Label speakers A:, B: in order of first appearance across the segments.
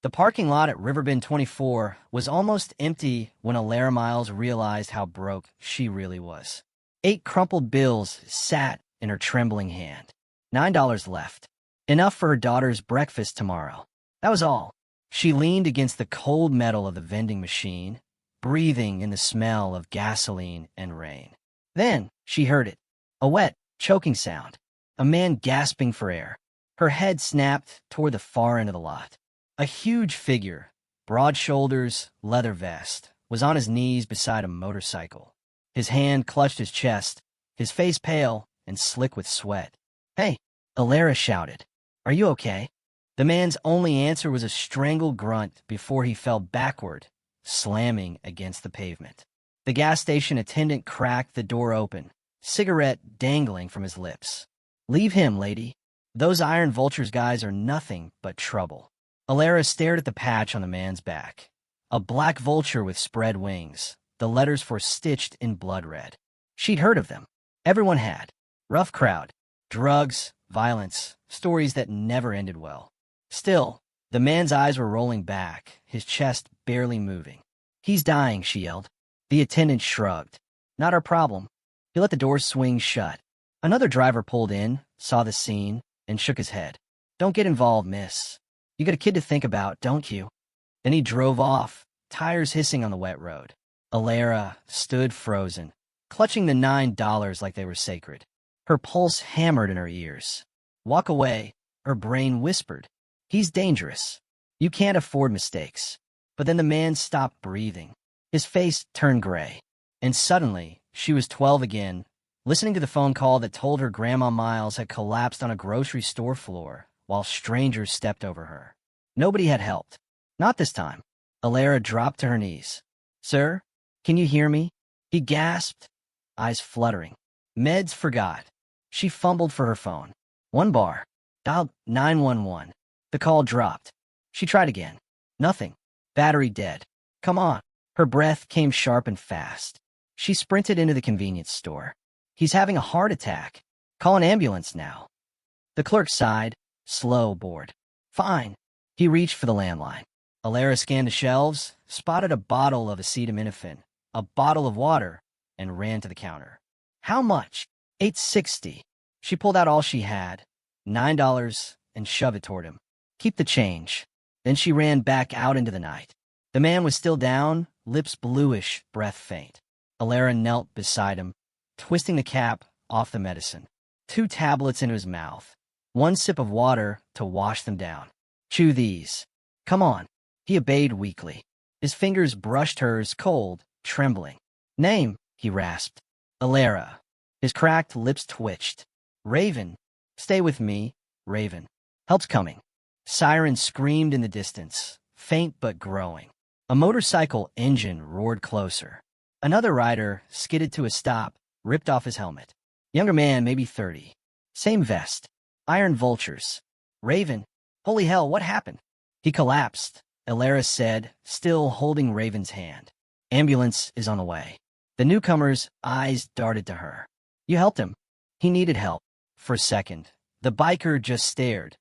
A: The parking lot at Riverbend 24 was almost empty when Alara Miles realized how broke she really was. 8 crumpled bills sat in her trembling hand. $9 left. Enough for her daughter's breakfast tomorrow. That was all. She leaned against the cold metal of the vending machine, breathing in the smell of gasoline and rain. Then she heard it. A wet, choking sound. A man gasping for air. Her head snapped toward the far end of the lot. A huge figure, broad shoulders, leather vest, was on his knees beside a motorcycle. His hand clutched his chest, his face pale and slick with sweat. "Hey," Alara shouted. "Are you okay?" The man's only answer was a strangled grunt before he fell backward, slamming against the pavement. The gas station attendant cracked the door open, cigarette dangling from his lips. "Leave him, lady. Those Iron Vultures guys are nothing but trouble." Alara stared at the patch on the man's back. A black vulture with spread wings, the letters for stitched in blood red. She'd heard of them. Everyone had. Rough crowd. Drugs, violence, stories that never ended well. Still, the man's eyes were rolling back, his chest barely moving. "He's dying," she yelled. The attendant shrugged. "Not our problem." He let the doors swing shut. Another driver pulled in, saw the scene, and shook his head. "Don't get involved, miss. You got a kid to think about, don't you?" Then he drove off, tires hissing on the wet road. Alara stood frozen, clutching the $9 like they were sacred. Her pulse hammered in her ears. "Walk away," her brain whispered. "He's dangerous. You can't afford mistakes." But then the man stopped breathing. His face turned gray. And suddenly, she was 12 again, listening to the phone call that told her Grandma Miles had collapsed on a grocery store floor while strangers stepped over her. Nobody had helped. Not this time. Alara dropped to her knees. "Sir, can you hear me?" He gasped, eyes fluttering. Meds forgot. She fumbled for her phone. One bar. Dialed 911. The call dropped. She tried again. Nothing. Battery dead. "Come on." Her breath came sharp and fast. She sprinted into the convenience store. "He's having a heart attack. Call an ambulance now." The clerk sighed, slow, bored. "Fine." He reached for the landline. Alara scanned the shelves, spotted a bottle of acetaminophen, a bottle of water, and ran to the counter. "How much?" $8.60. She pulled out all she had, $9, and shoved it toward him. "Keep the change." Then she ran back out into the night. The man was still down, lips bluish, breath faint. Alara knelt beside him, twisting the cap off the medicine. 2 tablets into his mouth. 1 sip of water to wash them down. "Chew these." "Come on." He obeyed weakly. His fingers brushed hers, cold, trembling. "Name," he rasped. "Alara." His cracked lips twitched. "Raven. Stay with me, Raven. Help's coming." Sirens screamed in the distance, faint but growing. A motorcycle engine roared closer. Another rider skidded to a stop, ripped off his helmet. Younger man, maybe 30. Same vest. Iron Vultures. "Raven. Holy hell, what happened?" "He collapsed," Alara said, still holding Raven's hand. "Ambulance is on the way." The newcomer's eyes darted to her. "You helped him." He needed help. For a second, the biker just stared,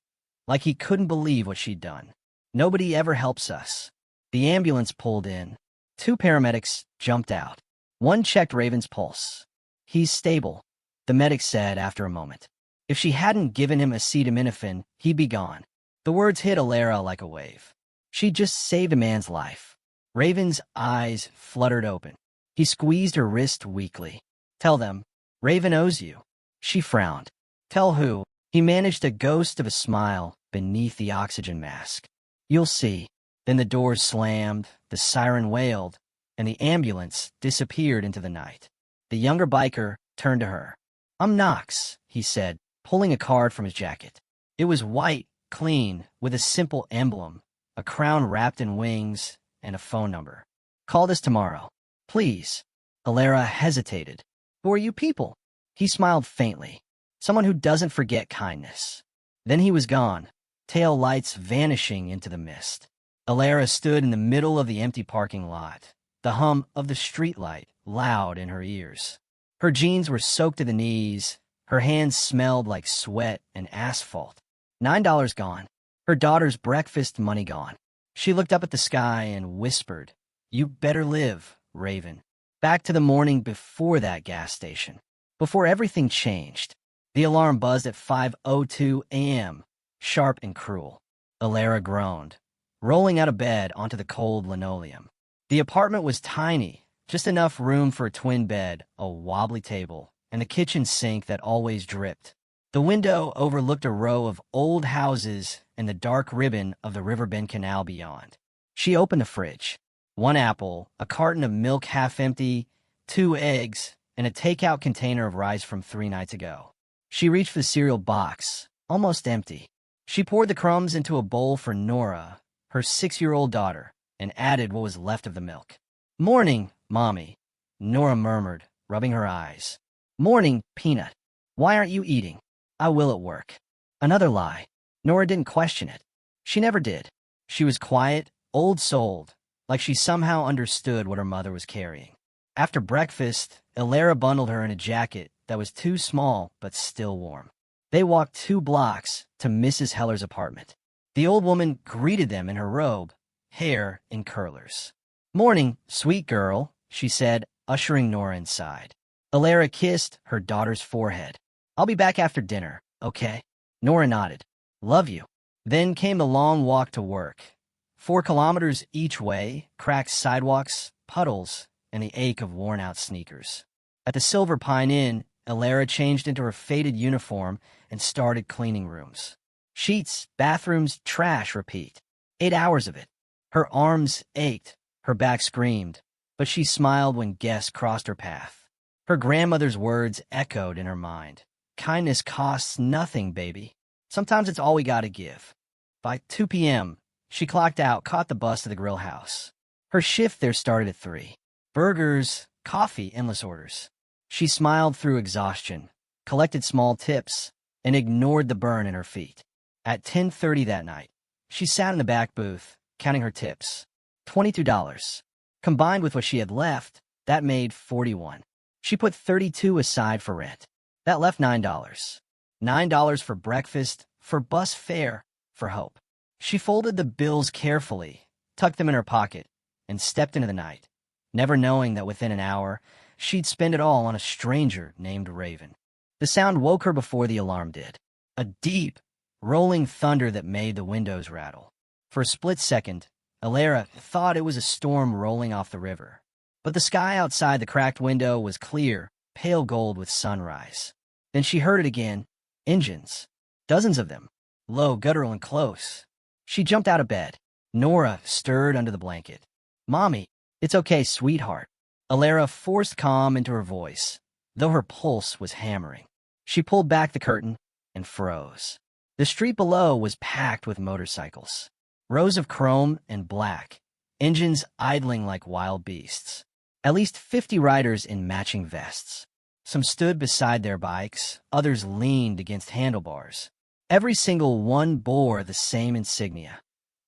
A: like he couldn't believe what she'd done. "Nobody ever helps us." The ambulance pulled in. 2 paramedics jumped out. One checked Raven's pulse. "He's stable," the medic said after a moment. If she hadn't given him acetaminophen, he'd be gone. The words hit Alara like a wave. She just saved a man's life. Raven's eyes fluttered open. He squeezed her wrist weakly. "Tell them. Raven owes you." She frowned. "Tell who?" He managed a ghost of a smile beneath the oxygen mask. "You'll see." Then the doors slammed, the siren wailed, and the ambulance disappeared into the night. The younger biker turned to her. "I'm Knox," he said, pulling a card from his jacket. It was white, clean, with a simple emblem, a crown wrapped in wings, and a phone number. "Call this tomorrow. Please." Alara hesitated. "Who are you people?" He smiled faintly. "Someone who doesn't forget kindness." Then he was gone, tail lights vanishing into the mist. Alara stood in the middle of the empty parking lot, the hum of the streetlight loud in her ears. Her jeans were soaked to the knees, her hands smelled like sweat and asphalt. $9 gone. Her daughter's breakfast money gone. She looked up at the sky and whispered, "You better live, Raven." Back to the morning before that gas station. Before everything changed. The alarm buzzed at 5:02 a.m., sharp and cruel. Alara groaned, rolling out of bed onto the cold linoleum. The apartment was tiny, just enough room for a twin bed, a wobbly table, and a kitchen sink that always dripped. The window overlooked a row of old houses and the dark ribbon of the Riverbend Canal beyond. She opened the fridge. One apple, a carton of milk half empty, 2 eggs, and a takeout container of rice from 3 nights ago. She reached for the cereal box, almost empty. She poured the crumbs into a bowl for Nora, her 6-year-old daughter, and added what was left of the milk. "Morning, Mommy," Nora murmured, rubbing her eyes. "Morning, Peanut. Why aren't you eating?" "I will at work." Another lie. Nora didn't question it. She never did. She was quiet, old-souled, like she somehow understood what her mother was carrying. After breakfast, Alara bundled her in a jacket that was too small but still warm. They walked 2 blocks to Mrs. Heller's apartment. The old woman greeted them in her robe, hair in curlers. "Morning, sweet girl," she said, ushering Nora inside. Alara kissed her daughter's forehead. "I'll be back after dinner, okay?" Nora nodded. "Love you." Then came the long walk to work. 4 kilometers each way, cracked sidewalks, puddles, and the ache of worn-out sneakers. At the Silver Pine Inn, Alara changed into her faded uniform and started cleaning rooms. Sheets, bathrooms, trash, repeat. 8 hours of it. Her arms ached, her back screamed, but she smiled when guests crossed her path. Her grandmother's words echoed in her mind. "Kindness costs nothing, baby. Sometimes it's all we gotta give." By 2 p.m., she clocked out, caught the bus to the grill house. Her shift there started at 3. Burgers, coffee, endless orders. She smiled through exhaustion, collected small tips, and ignored the burn in her feet. At 10:30 that night, she sat in the back booth, counting her tips. $22. Combined with what she had left, that made $41. She put $32 aside for rent. That left $9. $9 for breakfast, for bus fare, for hope. She folded the bills carefully, tucked them in her pocket, and stepped into the night, never knowing that within an hour, she'd spend it all on a stranger named Raven. The sound woke her before the alarm did. A deep, rolling thunder that made the windows rattle. For a split second, Alara thought it was a storm rolling off the river. But the sky outside the cracked window was clear, pale gold with sunrise. Then she heard it again. Engines. Dozens of them. Low, guttural, and close. She jumped out of bed. Nora stirred under the blanket. "Mommy, it's okay, sweetheart." Alara forced calm into her voice, though her pulse was hammering. She pulled back the curtain and froze. The street below was packed with motorcycles. Rows of chrome and black, engines idling like wild beasts. At least 50 riders in matching vests. Some stood beside their bikes, others leaned against handlebars. Every single one bore the same insignia.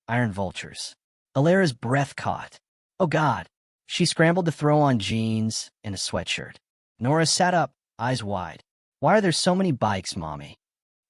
A: Iron vultures. Alara's breath caught. Oh God. She scrambled to throw on jeans and a sweatshirt. Nora sat up, eyes wide. "Why are there so many bikes, Mommy?"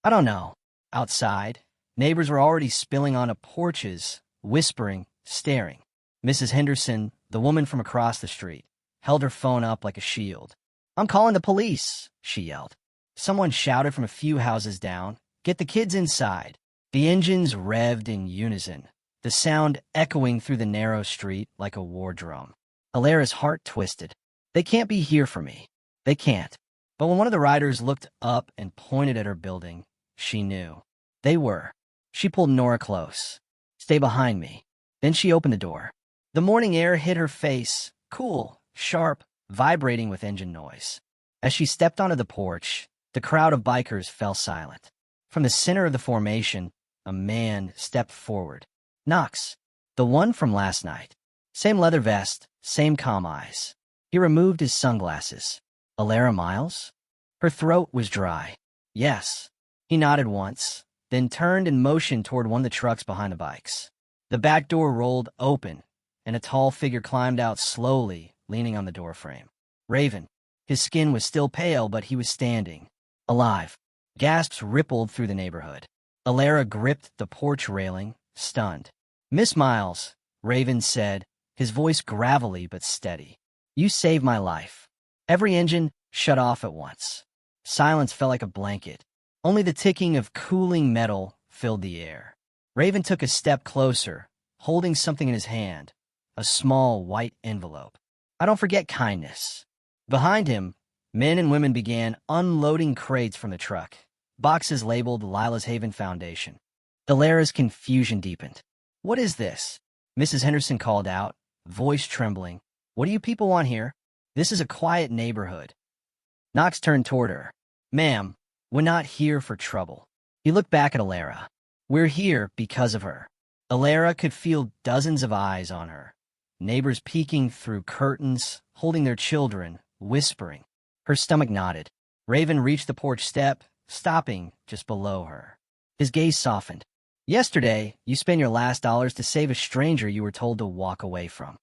A: "I don't know." Outside, neighbors were already spilling onto porches, whispering, staring. Mrs. Henderson, the woman from across the street, held her phone up like a shield. "I'm calling the police," she yelled. Someone shouted from a few houses down, "Get the kids inside." The engines revved in unison, the sound echoing through the narrow street like a war drum. Alara's heart twisted. They can't be here for me. They can't. But when one of the riders looked up and pointed at her building, she knew. They were. She pulled Nora close. "Stay behind me." Then she opened the door. The morning air hit her face, cool, sharp, vibrating with engine noise. As she stepped onto the porch, the crowd of bikers fell silent. From the center of the formation, a man stepped forward. Knox, the one from last night. Same leather vest, same calm eyes. He removed his sunglasses. Alara Miles? Her throat was dry. Yes. He nodded once, then turned and motioned toward one of the trucks behind the bikes. The back door rolled open, and a tall figure climbed out slowly, leaning on the doorframe. Raven. His skin was still pale, but he was standing. Alive. Gasps rippled through the neighborhood. Alara gripped the porch railing, stunned. Miss Miles, Raven said, his voice gravelly but steady. You saved my life. Every engine shut off at once. Silence fell like a blanket. Only the ticking of cooling metal filled the air. Raven took a step closer, holding something in his hand, a small white envelope. I don't forget kindness. Behind him, men and women began unloading crates from the truck, boxes labeled Lila's Haven Foundation. Alara's confusion deepened. What is this? Mrs. Henderson called out, voice trembling. What do you people want here? This is a quiet neighborhood. Knox turned toward her. Ma'am, we're not here for trouble. He looked back at Alara. We're here because of her. Alara could feel dozens of eyes on her. Neighbors peeking through curtains, holding their children, whispering. Her stomach knotted. Raven reached the porch step, stopping just below her. His gaze softened. Yesterday, you spent your last dollars to save a stranger you were told to walk away from.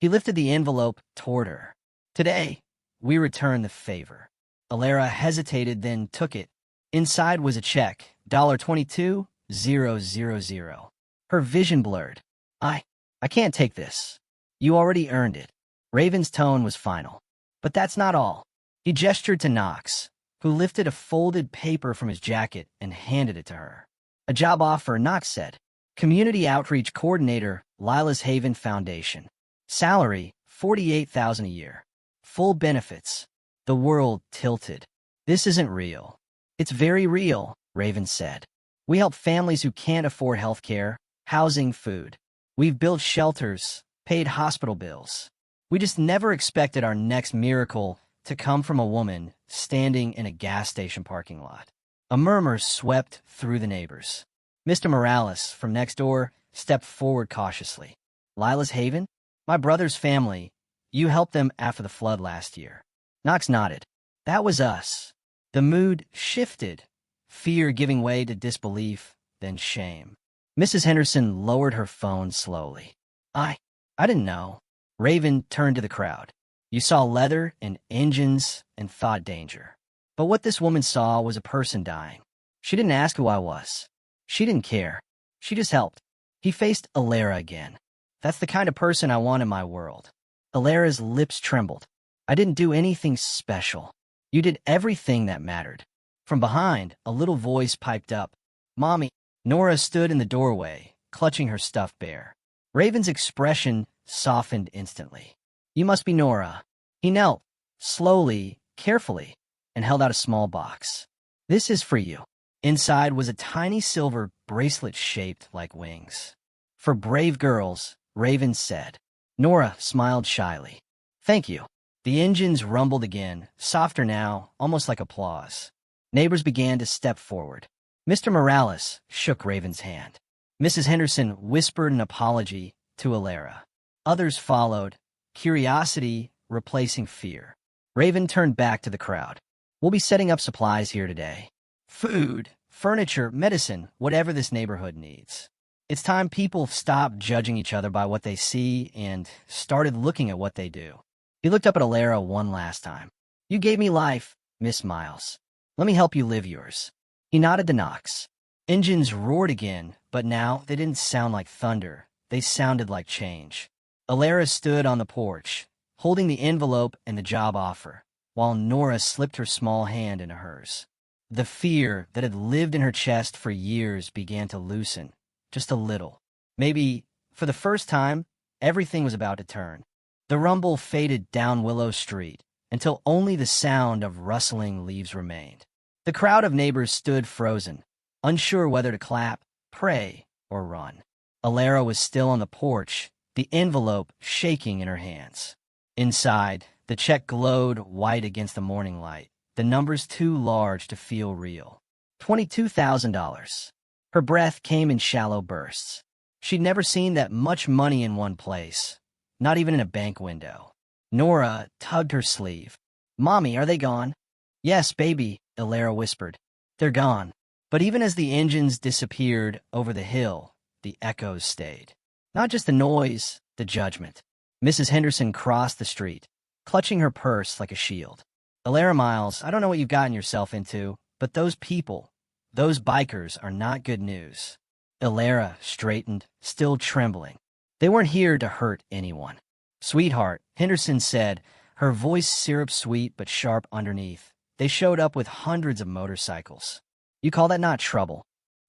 A: He lifted the envelope toward her. Today, we return the favor. Alara hesitated, then took it. Inside was a check, $22,000. Her vision blurred. I can't take this. You already earned it. Raven's tone was final. But that's not all. He gestured to Knox, who lifted a folded paper from his jacket and handed it to her. A job offer, Knox said. Community Outreach Coordinator, Lila's Haven Foundation. Salary, $48,000 a year. Full benefits. The world tilted. This isn't real. It's very real, Raven said. We help families who can't afford health care, housing, food. We've built shelters, paid hospital bills. We just never expected our next miracle to come from a woman standing in a gas station parking lot. A murmur swept through the neighbors. Mr. Morales, from next door, stepped forward cautiously. Lila's Haven? My brother's family. You helped them after the flood last year. Knox nodded. That was us. The mood shifted, fear giving way to disbelief, then shame. Mrs. Henderson lowered her phone slowly. I didn't know. Raven turned to the crowd. You saw leather and engines and thought danger. But what this woman saw was a person dying. She didn't ask who I was. She didn't care. She just helped. He faced Alara again. That's the kind of person I want in my world. Alara's lips trembled. I didn't do anything special. You did everything that mattered. From behind, a little voice piped up. Mommy. Nora stood in the doorway, clutching her stuffed bear. Raven's expression softened instantly. You must be Nora. He knelt, slowly, carefully, and held out a small box. This is for you. Inside was a tiny silver bracelet shaped like wings. For brave girls, Raven said. Nora smiled shyly. Thank you. The engines rumbled again, softer now, almost like applause. Neighbors began to step forward. Mr. Morales shook Raven's hand. Mrs. Henderson whispered an apology to Alara. Others followed, curiosity replacing fear. Raven turned back to the crowd. We'll be setting up supplies here today. Food, furniture, medicine, whatever this neighborhood needs. It's time people stopped judging each other by what they see and started looking at what they do. He looked up at Alara one last time. You gave me life, Miss Miles. Let me help you live yours. He nodded to Knox. Engines roared again, but now they didn't sound like thunder. They sounded like change. Alara stood on the porch, holding the envelope and the job offer, while Nora slipped her small hand into hers. The fear that had lived in her chest for years began to loosen, just a little. Maybe, for the first time, everything was about to turn. The rumble faded down Willow Street until only the sound of rustling leaves remained. The crowd of neighbors stood frozen, unsure whether to clap, pray, or run. Alara was still on the porch, the envelope shaking in her hands. Inside, the check glowed white against the morning light, the numbers too large to feel real. $22,000. Her breath came in shallow bursts. She'd never seen that much money in one place, not even in a bank window. Nora tugged her sleeve. Mommy, are they gone? Yes, baby, Alara whispered. They're gone. But even as the engines disappeared over the hill, the echoes stayed. Not just the noise, the judgment. Mrs. Henderson crossed the street, clutching her purse like a shield. Alara Miles, I don't know what you've gotten yourself into, but those people, those bikers are not good news. Alara straightened, still trembling. They weren't here to hurt anyone. Sweetheart, Henderson said, her voice syrup-sweet but sharp underneath. They showed up with hundreds of motorcycles. You call that not trouble?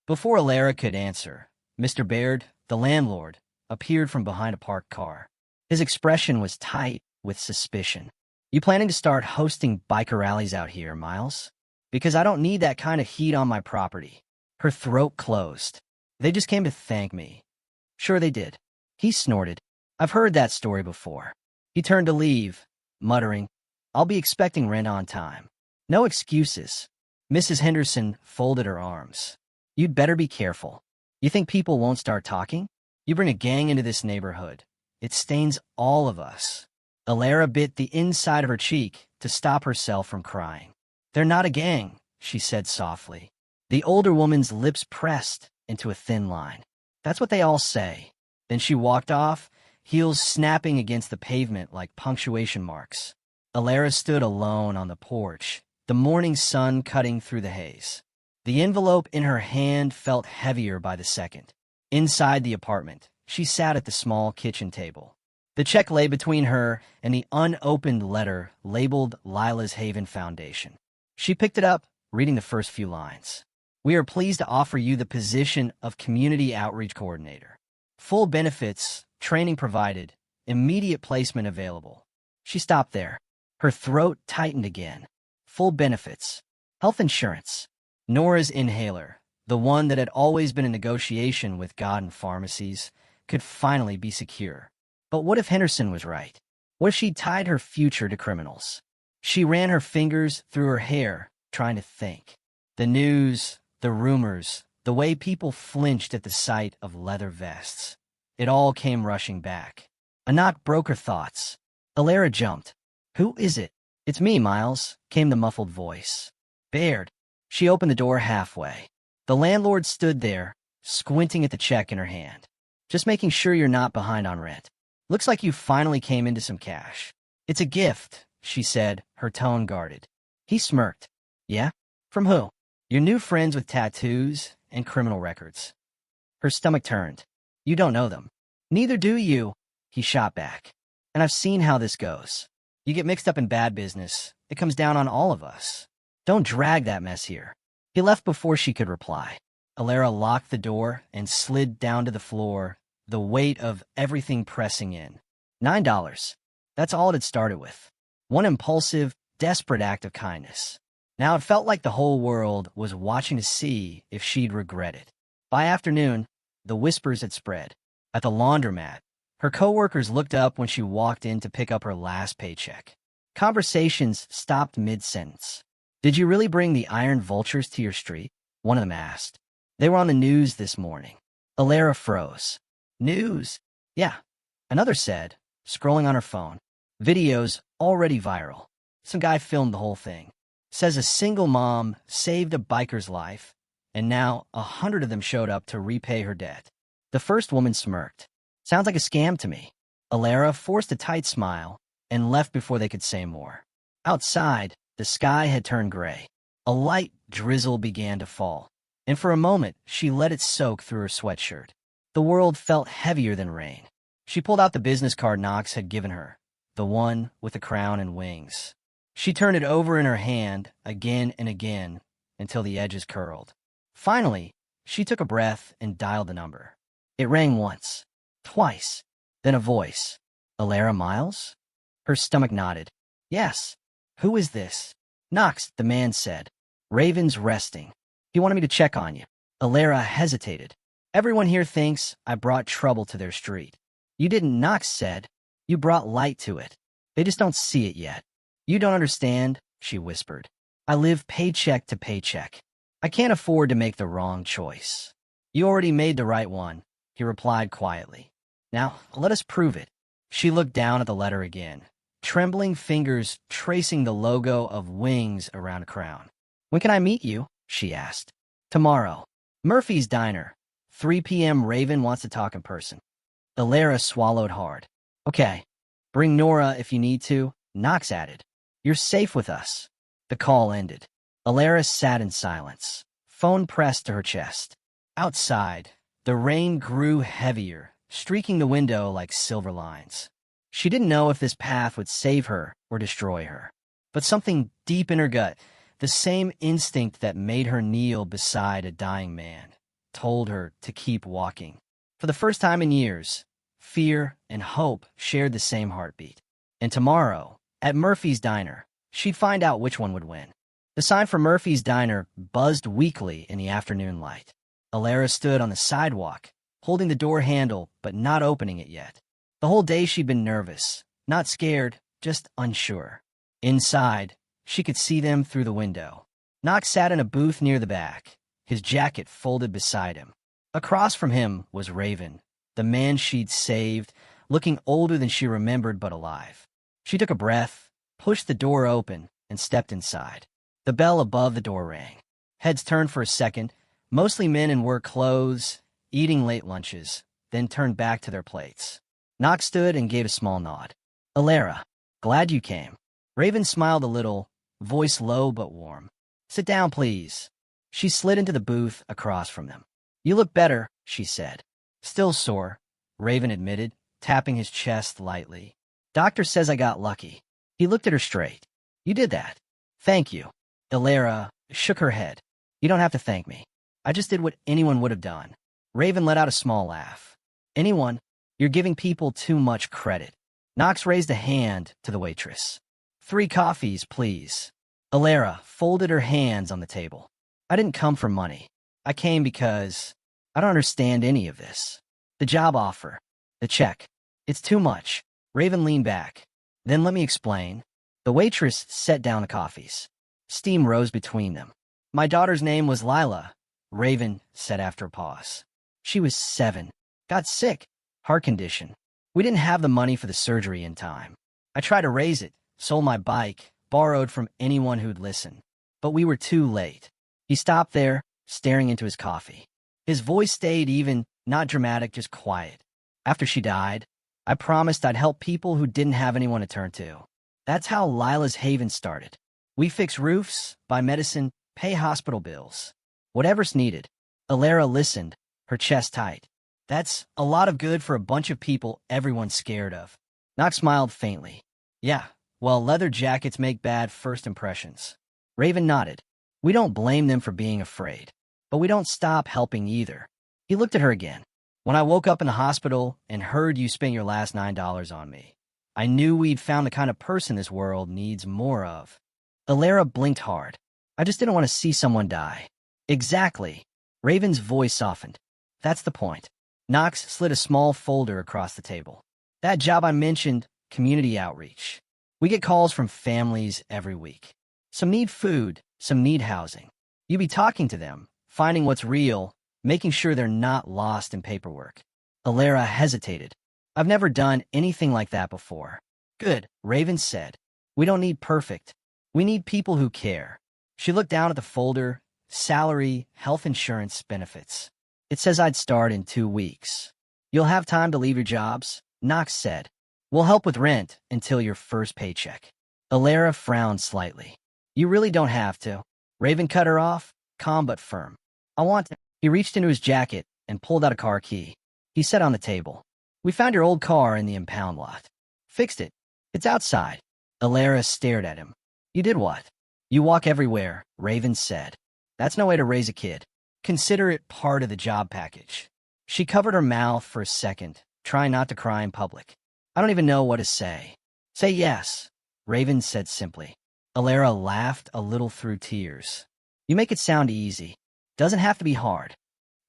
A: Before Alara could answer, Mr. Baird, the landlord, appeared from behind a parked car. His expression was tight with suspicion. You planning to start hosting biker rallies out here, Miles? Because I don't need that kind of heat on my property. Her throat closed. They just came to thank me. Sure they did. He snorted. I've heard that story before. He turned to leave, muttering, I'll be expecting rent on time. No excuses. Mrs. Henderson folded her arms. You'd better be careful. You think people won't start talking? You bring a gang into this neighborhood. It stains all of us. Alara bit the inside of her cheek to stop herself from crying. They're not a gang, she said softly. The older woman's lips pressed into a thin line. That's what they all say. Then she walked off, heels snapping against the pavement like punctuation marks. Alara stood alone on the porch, the morning sun cutting through the haze. The envelope in her hand felt heavier by the second. Inside the apartment, she sat at the small kitchen table. The check lay between her and the unopened letter labeled Lila's Haven Foundation. She picked it up, reading the first few lines. We are pleased to offer you the position of Community Outreach Coordinator. Full benefits, training provided, immediate placement available. She stopped there. Her throat tightened again. Full benefits. Health insurance. Nora's inhaler, the one that had always been a negotiation with God and pharmacies, could finally be secure. But what if Henderson was right? What if she'd tied her future to criminals? She ran her fingers through her hair, trying to think. The news, the rumors, the way people flinched at the sight of leather vests. It all came rushing back. A knock broke her thoughts. Alara jumped. Who is it? It's me, Miles, came the muffled voice. Baird. She opened the door halfway. The landlord stood there, squinting at the check in her hand. Just making sure you're not behind on rent. Looks like you finally came into some cash. It's a gift, she said, her tone guarded. He smirked. Yeah? From who? Your new friends with tattoos and criminal records. Her stomach turned. You don't know them. Neither do you, he shot back. And I've seen how this goes. You get mixed up in bad business, it comes down on all of us. Don't drag that mess here. He left before she could reply. Alara locked the door and slid down to the floor, the weight of everything pressing in. $9. That's all it had started with. One impulsive, desperate act of kindness. Now it felt like the whole world was watching to see if she'd regret it. By afternoon, the whispers had spread. At the laundromat, her coworkers looked up when she walked in to pick up her last paycheck. Conversations stopped mid-sentence. Did you really bring the iron vultures to your street? One of them asked. They were on the news this morning. Alara froze. News? Yeah. Another said, scrolling on her phone. Videos already viral. Some guy filmed the whole thing. Says a single mom saved a biker's life, and now 100 of them showed up to repay her debt. The first woman smirked. Sounds like a scam to me. Alara forced a tight smile and left before they could say more. Outside, the sky had turned gray. A light drizzle began to fall, and for a moment she let it soak through her sweatshirt. The world felt heavier than rain. She pulled out the business card Knox had given her, the one with the crown and wings. She turned it over in her hand again and again until the edges curled. Finally, she took a breath and dialed the number. It rang once, twice, then a voice. Alara Miles? Her stomach nodded. Yes. Who is this? Knox, the man said. Raven's resting. He wanted me to check on you. Alara hesitated. Everyone here thinks I brought trouble to their street. You didn't, Knox said. You brought light to it. They just don't see it yet. You don't understand, she whispered. I live paycheck to paycheck. I can't afford to make the wrong choice. You already made the right one, he replied quietly. Now, let us prove it. She looked down at the letter again, trembling fingers tracing the logo of wings around a crown. When can I meet you? She asked. Tomorrow. Murphy's Diner. 3 p.m. Raven wants to talk in person. Alara swallowed hard. Okay. Bring Nora if you need to, Knox added. You're safe with us. The call ended. Alara sat in silence, phone pressed to her chest. Outside, The rain grew heavier, streaking the window like silver lines. She didn't know if this path would save her or destroy her. But something deep in her gut, the same instinct that made her kneel beside a dying man, told her to keep walking. For the first time in years, fear and hope shared the same heartbeat. And tomorrow, at Murphy's Diner, she'd find out which one would win. The sign for Murphy's Diner buzzed weakly in the afternoon light. Alara stood on the sidewalk, holding the door handle but not opening it yet. The whole day she'd been nervous, not scared, just unsure. Inside, she could see them through the window. Knox sat in a booth near the back, his jacket folded beside him. Across from him was Raven, the man she'd saved, looking older than she remembered but alive. She took a breath, pushed the door open, and stepped inside. The bell above the door rang. Heads turned for a second, mostly men in work clothes, eating late lunches, then turned back to their plates. Knox stood and gave a small nod. "Alara, glad you came." Raven smiled a little, voice low but warm. "Sit down, please." She slid into the booth across from them. "You look better," she said. "Still sore," Raven admitted, tapping his chest lightly. "Doctor says I got lucky." He looked at her straight. "You did that." "Thank you." Alara shook her head. "You don't have to thank me. I just did what anyone would have done." Raven let out a small laugh. "Anyone? You're giving people too much credit." Knox raised a hand to the waitress. "3 coffees, please." Alara folded her hands on the table. "I didn't come for money. I came because I don't understand any of this. The job offer, the check. It's too much." Raven leaned back. "Then let me explain." The waitress set down the coffees. Steam rose between them. "My daughter's name was Lila," Raven said after a pause. "She was 7. Got sick. Heart condition. We didn't have the money for the surgery in time. I tried to raise it, sold my bike, borrowed from anyone who'd listen. But we were too late." He stopped there, staring into his coffee. His voice stayed even, not dramatic, just quiet. "After she died, I promised I'd help people who didn't have anyone to turn to. That's how Lila's Haven started. We fix roofs, buy medicine, pay hospital bills. Whatever's needed." Alara listened, her chest tight. "That's a lot of good for a bunch of people everyone's scared of." Knox smiled faintly. "Yeah, well, leather jackets make bad first impressions." Raven nodded. "We don't blame them for being afraid. But we don't stop helping either." He looked at her again. "When I woke up in the hospital and heard you spent your last $9 on me, I knew we'd found the kind of person this world needs more of." Alara blinked hard. "I just didn't want to see someone die." "Exactly." Raven's voice softened. "That's the point." Knox slid a small folder across the table. "That job I mentioned, community outreach. We get calls from families every week. Some need food, some need housing. You be talking to them, finding what's real, making sure they're not lost in paperwork." Alara hesitated. "I've never done anything like that before." "Good," Raven said. "We don't need perfect. We need people who care." She looked down at the folder, salary, health insurance, benefits. "It says I'd start in 2 weeks. You'll have time to leave your jobs," Knox said. "We'll help with rent until your first paycheck." Alara frowned slightly. "You really don't have to." Raven cut her off, calm but firm. "I want to." He reached into his jacket and pulled out a car key. He set on the table. "We found your old car in the impound lot. Fixed it. It's outside." Alara stared at him. "You did what?" "You walk everywhere," Raven said. "That's no way to raise a kid. Consider it part of the job package." She covered her mouth for a second, trying not to cry in public. "I don't even know what to say." "Say yes," Raven said simply. Alara laughed a little through tears. "You make it sound easy. Doesn't have to be hard."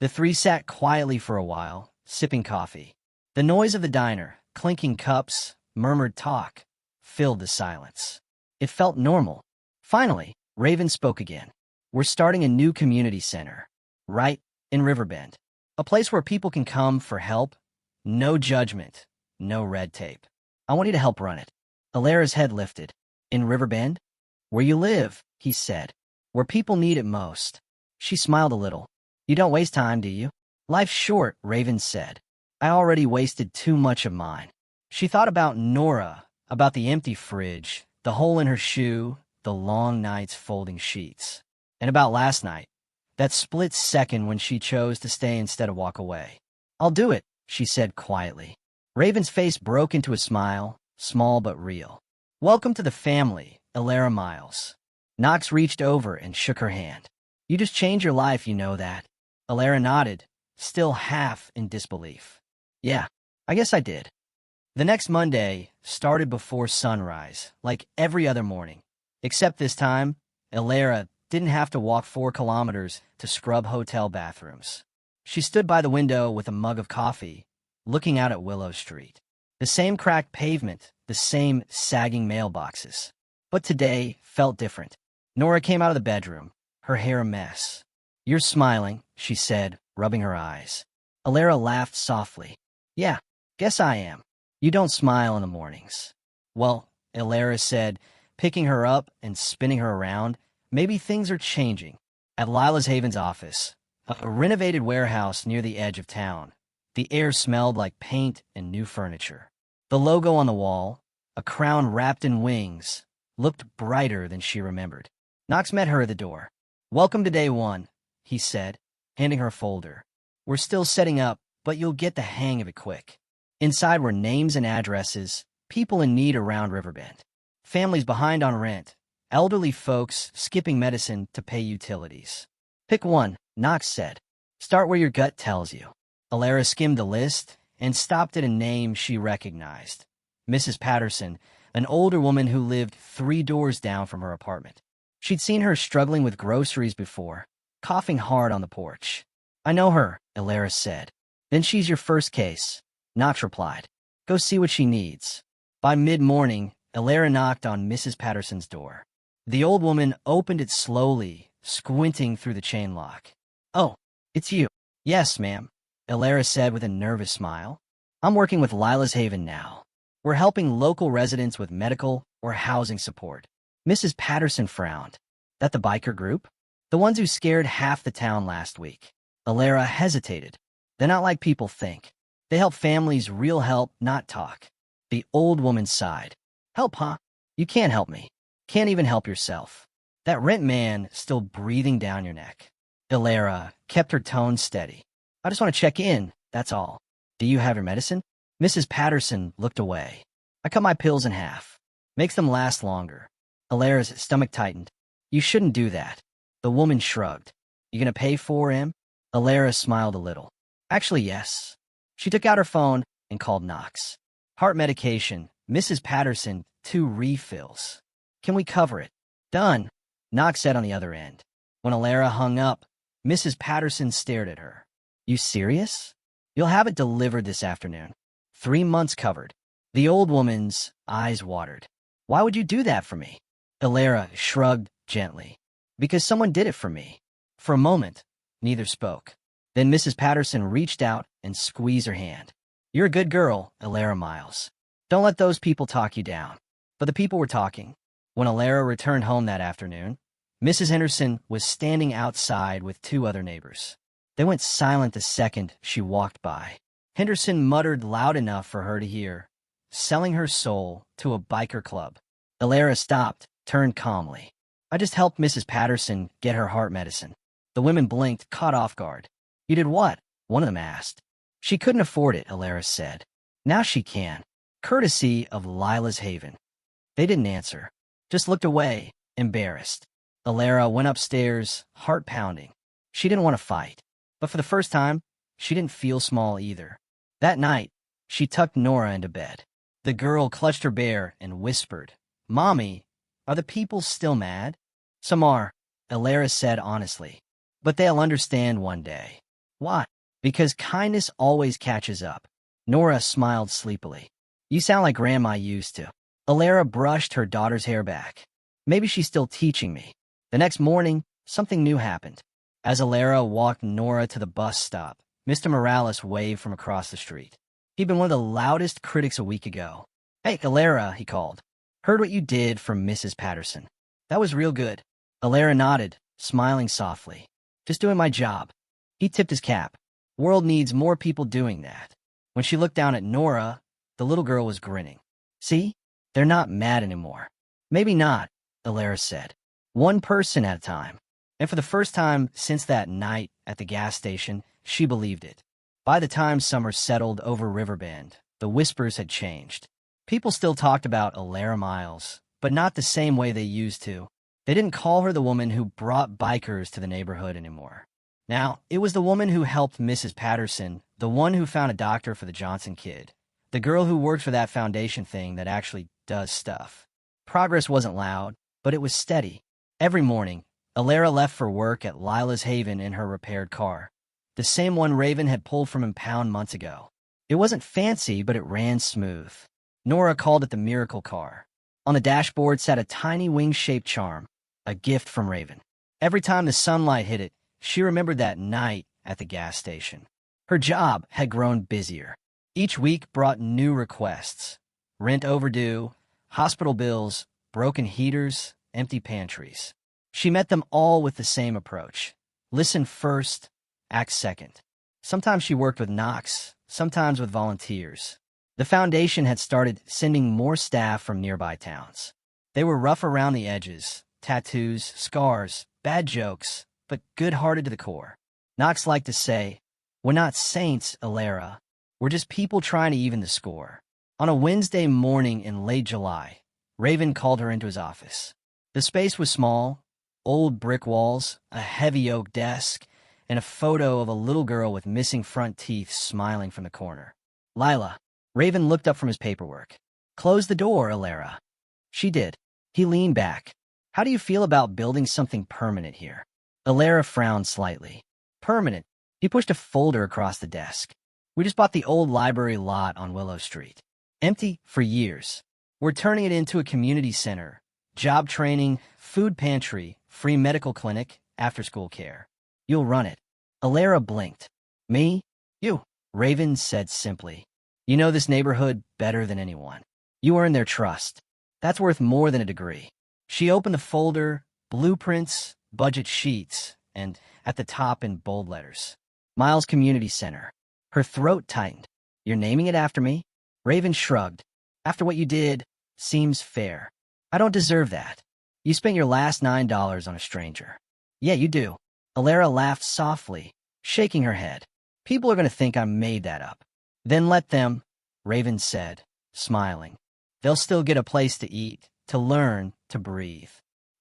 A: The three sat quietly for a while, sipping coffee. The noise of the diner, clinking cups, murmured talk, filled the silence. It felt normal. Finally, Raven spoke again. "We're starting a new community center, right in Riverbend. A place where people can come for help. No judgment, no red tape. I want you to help run it." Alara's head lifted. "In Riverbend?" "Where you live," he said. "Where people need it most." She smiled a little. "You don't waste time, do you?" "Life's short," Raven said. "I already wasted too much of mine." She thought about Nora, about the empty fridge, the hole in her shoe, the long nights folding sheets. And about last night, That split second when she chose to stay instead of walk away. "I'll do it," she said quietly. Raven's face broke into a smile, small but real. "Welcome to the family, Elara Miles." Knox reached over and shook her hand. "You just changed your life, you know that." Elara nodded, still half in disbelief. "Yeah, I guess I did." The next Monday started before sunrise, like every other morning. Except this time, Elara didn't have to walk 4 kilometers to scrub hotel bathrooms. She stood by the window with a mug of coffee, looking out at Willow Street. The same cracked pavement, the same sagging mailboxes. But today felt different. Nora came out of the bedroom, her hair a mess. "You're smiling," she said, rubbing her eyes. Elara laughed softly. "Yeah, guess I am. You don't smile in the mornings." "Well," Elara said, picking her up and spinning her around, "maybe things are changing." At Lila's Haven's office, a renovated warehouse near the edge of town, the air smelled like paint and new furniture. The logo on the wall, a crown wrapped in wings, looked brighter than she remembered. Knox met her at the door. "Welcome to day 1, he said, handing her a folder. "We're still setting up, but you'll get the hang of it quick." Inside were names and addresses, people in need around Riverbend. Families behind on rent, elderly folks skipping medicine to pay utilities. "Pick one," Knox said. "Start where your gut tells you." Elara skimmed the list and stopped at a name she recognized. Mrs. Patterson, an older woman who lived 3 doors down from her apartment. She'd seen her struggling with groceries before, coughing hard on the porch. "I know her," Elara said. "Then she's your first case," Knox replied. "Go see what she needs." By mid-morning, Elara knocked on Mrs. Patterson's door. The old woman opened it slowly, squinting through the chain lock. "Oh, it's you." "Yes, ma'am," Elara said with a nervous smile. "I'm working with Lila's Haven now. We're helping local residents with medical or housing support." Mrs. Patterson frowned. "That the biker group? The ones who scared half the town last week?" Elara hesitated. "They're not like people think. They help families real help, not talk." The old woman sighed. "Help, huh? You can't help me. Can't even help yourself. That rent man still breathing down your neck." Elara kept her tone steady. "I just want to check in, that's all. Do you have your medicine?" Mrs. Patterson looked away. "I cut my pills in half. Makes them last longer." Elara's stomach tightened. "You shouldn't do that." The woman shrugged. "You gonna pay for him?" Elara smiled a little. "Actually, yes." She took out her phone and called Knox. "Heart medication, Mrs. Patterson, 2 refills. Can we cover it?" "Done," Knox said on the other end. When Elara hung up, Mrs. Patterson stared at her. "You serious? You'll have it delivered this afternoon. 3 months covered." The old woman's eyes watered. "Why would you do that for me?" Elara shrugged gently. "Because someone did it for me." For a moment, neither spoke. Then Mrs. Patterson reached out and squeezed her hand. "You're a good girl, Elara Miles. Don't let those people talk you down." But the people were talking. When Elara returned home that afternoon, Mrs. Henderson was standing outside with 2 other neighbors. They went silent the second she walked by. Henderson muttered loud enough for her to hear, "Selling her soul to a biker club." Elara stopped, turned calmly. "I just helped Mrs. Patterson get her heart medicine." The women blinked, caught off guard. "You did what?" one of them asked. "She couldn't afford it," Elara said. "Now she can. Courtesy of Lila's Haven." They didn't answer, just looked away, embarrassed. Elara went upstairs, heart pounding. She didn't want to fight. But for the first time, she didn't feel small either. That night, she tucked Nora into bed. The girl clutched her bear and whispered, "Mommy, are the people still mad?" "Some are," Elara said honestly. "But they'll understand one day." "Why?" "Because kindness always catches up." Nora smiled sleepily. "You sound like Grandma used to." Elara brushed her daughter's hair back. "Maybe she's still teaching me." The next morning, something new happened. As Elara walked Nora to the bus stop, Mr. Morales waved from across the street. He'd been one of the loudest critics a week ago. "Hey, Elara," he called. "Heard what you did for Mrs. Patterson. That was real good." Elara nodded, smiling softly. "Just doing my job." He tipped his cap. "World needs more people doing that." When she looked down at Nora, the little girl was grinning. "See? They're not mad anymore." "Maybe not," Elara said. "One person at a time." And for the first time since that night at the gas station, she believed it. By the time summer settled over Riverbend, the whispers had changed. People still talked about Alara Miles, but not the same way they used to. They didn't call her the woman who brought bikers to the neighborhood anymore. Now, it was the woman who helped Mrs. Patterson, the one who found a doctor for the Johnson kid, the girl who worked for that foundation thing that actually does stuff. Progress wasn't loud, but it was steady. Every morning, Alara left for work at Lila's Haven in her repaired car, the same one Raven had pulled from Impound months ago. It wasn't fancy, but it ran smooth. Nora called it the miracle car. On the dashboard sat a tiny wing-shaped charm, a gift from Raven. Every time the sunlight hit it, she remembered that night at the gas station. Her job had grown busier. Each week brought new requests. Rent overdue, hospital bills, broken heaters, empty pantries. She met them all with the same approach. Listen first, act second. Sometimes she worked with Knox, sometimes with volunteers. The foundation had started sending more staff from nearby towns. They were rough around the edges, tattoos, scars, bad jokes, but good-hearted to the core. Knox liked to say, "We're not saints, Alara. We're just people trying to even the score." On a Wednesday morning in late July, Raven called her into his office. The space was small, old brick walls, a heavy oak desk, and a photo of a little girl with missing front teeth smiling from the corner. "Lila." Raven looked up from his paperwork. "Close the door, Alara." She did. He leaned back. "How do you feel about building something permanent here?" Alara frowned slightly. "Permanent?" He pushed a folder across the desk. "We just bought the old library lot on Willow Street. Empty for years. We're turning it into a community center. Job training, food pantry, free medical clinic, after-school care. You'll run it." Alara blinked. "Me? You," Raven said simply. "You know this neighborhood better than anyone. You earn their trust. That's worth more than a degree." She opened the folder, blueprints, budget sheets, and at the top in bold letters, Miles Community Center. Her throat tightened. "You're naming it after me?" Raven shrugged. "After what you did, seems fair. I don't deserve that. You spent your last $9 on a stranger." "Yeah, you do." Alara laughed softly, shaking her head. "People are going to think I made that up." "Then let them," Raven said, smiling. "They'll still get a place to eat, to learn, to breathe."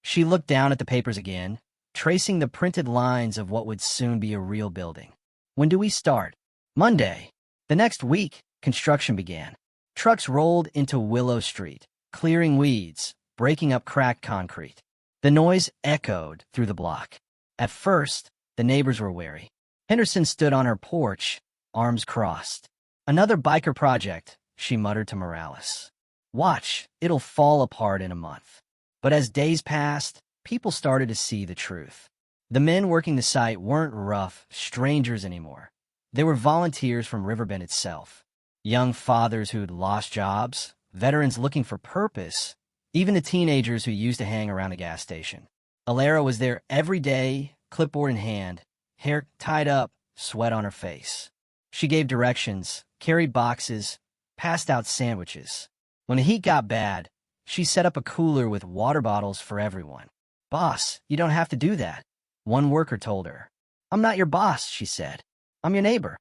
A: She looked down at the papers again, tracing the printed lines of what would soon be a real building. "When do we start?" "Monday." The next week, construction began. Trucks rolled into Willow Street, clearing weeds, breaking up cracked concrete. The noise echoed through the block. At first, the neighbors were wary. Henderson stood on her porch, arms crossed. "Another biker project," she muttered to Morales. "Watch, it'll fall apart in a month." But as days passed, people started to see the truth. The men working the site weren't rough strangers anymore. They were volunteers from Riverbend itself. Young fathers who'd lost jobs, veterans looking for purpose, even the teenagers who used to hang around the gas station. Alara was there every day, clipboard in hand, hair tied up, sweat on her face. She gave directions, carried boxes, passed out sandwiches. When the heat got bad, she set up a cooler with water bottles for everyone. "Boss, you don't have to do that," one worker told her. "I'm not your boss," she said. "I'm your neighbor."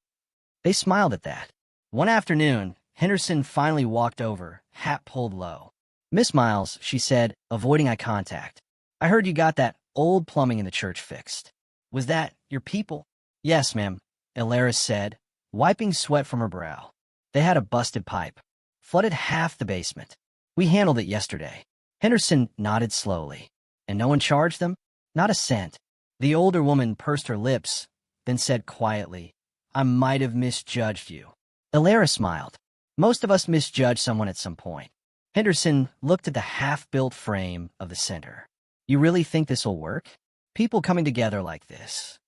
A: They smiled at that. One afternoon, Henderson finally walked over, hat pulled low. "Miss Miles," she said, avoiding eye contact. "I heard you got that old plumbing in the church fixed. Was that your people?" "Yes, ma'am," Alara said, wiping sweat from her brow. "They had a busted pipe. Flooded half the basement. We handled it yesterday." Henderson nodded slowly. "And no one charged them?" "Not a cent." The older woman pursed her lips, then said quietly, "I might have misjudged you." Alara smiled. "Most of us misjudge someone at some point." Henderson looked at the half-built frame of the center. "You really think this'll work? People coming together like this?"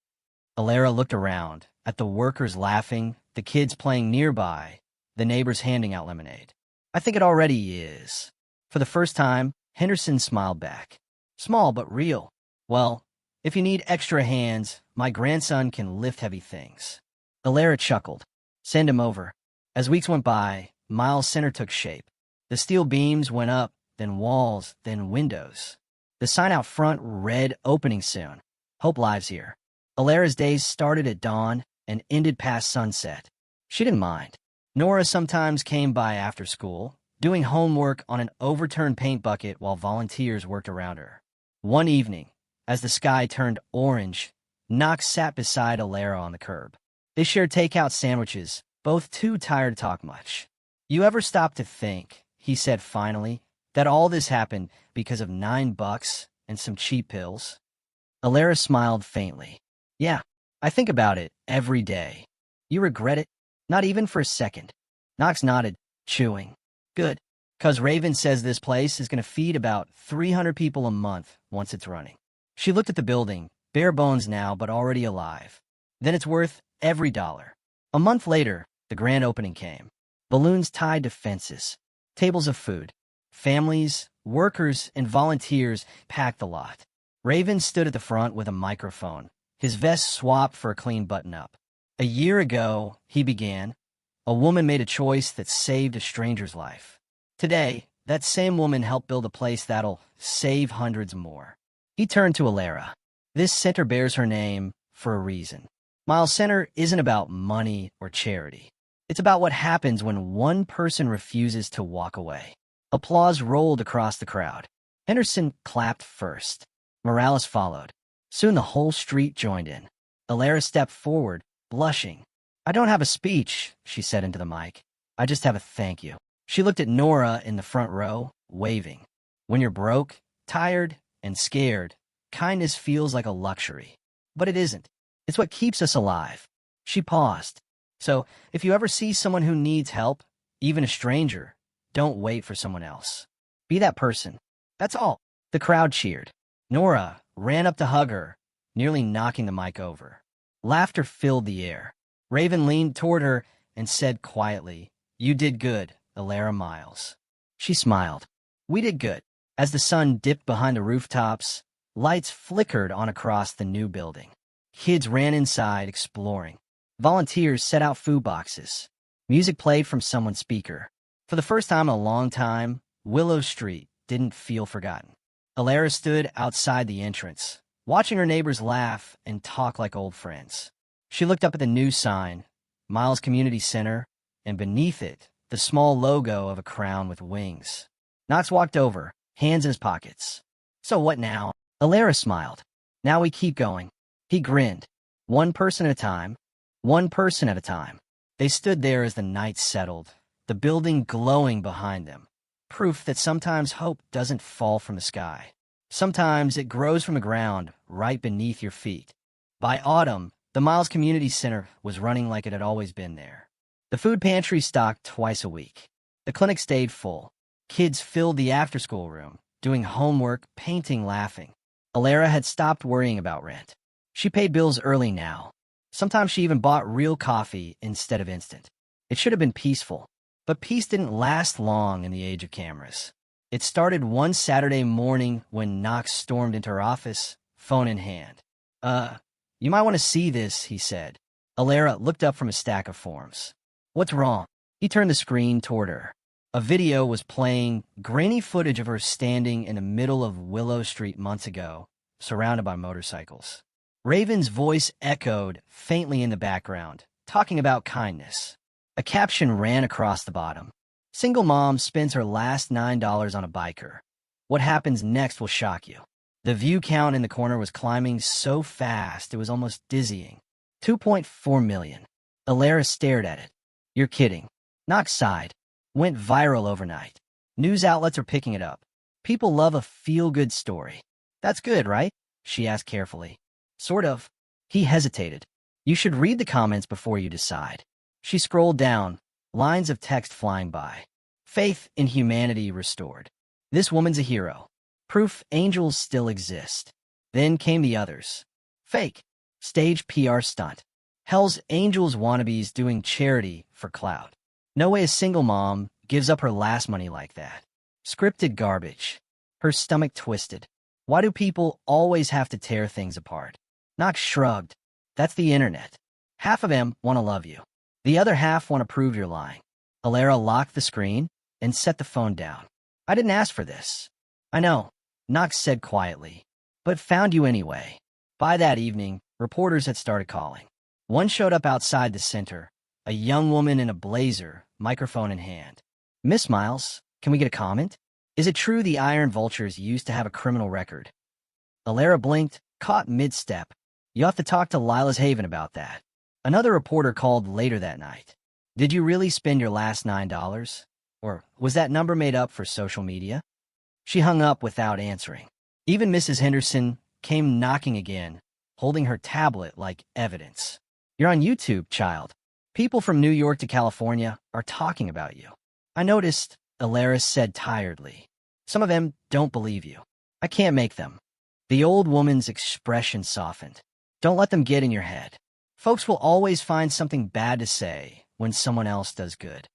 A: Alara looked around, at the workers laughing, the kids playing nearby, the neighbors handing out lemonade. "I think it already is." For the first time, Henderson smiled back. "Small but real. Well, if you need extra hands, my grandson can lift heavy things." Alara chuckled. "Send him over." As weeks went by, Miles Center took shape. The steel beams went up, then walls, then windows. The sign out front read "Opening soon." Hope lives here. Alara's days started at dawn and ended past sunset. She didn't mind. Nora sometimes came by after school, doing homework on an overturned paint bucket while volunteers worked around her. One evening, as the sky turned orange, Knox sat beside Alara on the curb. They shared takeout sandwiches, both too tired to talk much. "You ever stop to think," he said finally, "that all this happened because of $9 and some cheap pills?" Alara smiled faintly. "Yeah, I think about it every day." "You regret it?" "Not even for a second." Knox nodded, chewing. "Good, 'cause Raven says this place is going to feed about 300 people a month once it's running." She looked at the building, bare bones now but already alive. "Then it's worth every dollar." A month later, the grand opening came. Balloons tied to fences, tables of food. Families, workers, and volunteers packed the lot. Raven stood at the front with a microphone, his vest swapped for a clean button-up. "A year ago," he began, "a woman made a choice that saved a stranger's life. Today, that same woman helped build a place that'll save hundreds more." He turned to Alara. "This center bears her name for a reason. Miles Center isn't about money or charity. It's about what happens when one person refuses to walk away." Applause rolled across the crowd. Henderson clapped first. Morales followed. Soon the whole street joined in. Alara stepped forward, blushing. "I don't have a speech," she said into the mic. "I just have a thank you." She looked at Nora in the front row, waving. "When you're broke, tired, and scared, kindness feels like a luxury. But it isn't. It's what keeps us alive." She paused. "So, if you ever see someone who needs help, even a stranger, don't wait for someone else. Be that person. That's all." The crowd cheered. Nora ran up to hug her, nearly knocking the mic over. Laughter filled the air. Raven leaned toward her and said quietly, "You did good, Alara Miles." She smiled. "We did good." As the sun dipped behind the rooftops, lights flickered on across the new building. Kids ran inside, exploring. Volunteers set out food boxes. Music played from someone's speaker. For the first time in a long time, Willow Street didn't feel forgotten. Alara stood outside the entrance, watching her neighbors laugh and talk like old friends. She looked up at the new sign, Miles Community Center, and beneath it, the small logo of a crown with wings. Knox walked over, hands in his pockets. "So what now?" Alara smiled. "Now we keep going." He grinned. One person at a time. One person at a time. They stood there as the night settled, the building glowing behind them. Proof that sometimes hope doesn't fall from the sky. Sometimes it grows from the ground right beneath your feet. By autumn, the Miles Community Center was running like it had always been there. The food pantry stocked twice a week. The clinic stayed full. Kids filled the after-school room, doing homework, painting, laughing. Alara had stopped worrying about rent. She paid bills early now. Sometimes she even bought real coffee instead of instant. It should have been peaceful. But peace didn't last long in the age of cameras. It started one Saturday morning when Knox stormed into her office, phone in hand. You might want to see this," he said. Alara looked up from a stack of forms. "What's wrong?" He turned the screen toward her. A video was playing, grainy footage of her standing in the middle of Willow Street months ago, surrounded by motorcycles. Raven's voice echoed faintly in the background, talking about kindness. A caption ran across the bottom. "Single mom spends her last $9 on a biker. What happens next will shock you." The view count in the corner was climbing so fast it was almost dizzying. 2.4 million. Alara stared at it. "You're kidding." Knox sighed. "Went viral overnight. News outlets are picking it up. People love a feel-good story." "That's good, right?" she asked carefully. "Sort of." He hesitated. "You should read the comments before you decide." She scrolled down, lines of text flying by. Faith in humanity restored. This woman's a hero. Proof angels still exist. Then came the others. Fake. Stage PR stunt. Hell's Angels wannabes doing charity for clout. No way a single mom gives up her last money like that. Scripted garbage. Her stomach twisted. Why do people always have to tear things apart? Knox shrugged. That's the internet. Half of them want to love you. The other half want to prove you're lying. Alara locked the screen and set the phone down. "I didn't ask for this." "I know," Knox said quietly, "but found you anyway." By that evening, reporters had started calling. One showed up outside the center, a young woman in a blazer, microphone in hand. "Miss Miles, can we get a comment? Is it true the Iron Vultures used to have a criminal record?" Alara blinked, caught mid-step. "You have to talk to Lila's Haven about that." Another reporter called later that night. "Did you really spend your last $9? Or was that number made up for social media?" She hung up without answering. Even Mrs. Henderson came knocking again, holding her tablet like evidence. "You're on YouTube, child. People from New York to California are talking about you." "I noticed," Alaris said tiredly. "Some of them don't believe you. I can't make them." The old woman's expression softened. "Don't let them get in your head. Folks will always find something bad to say when someone else does good."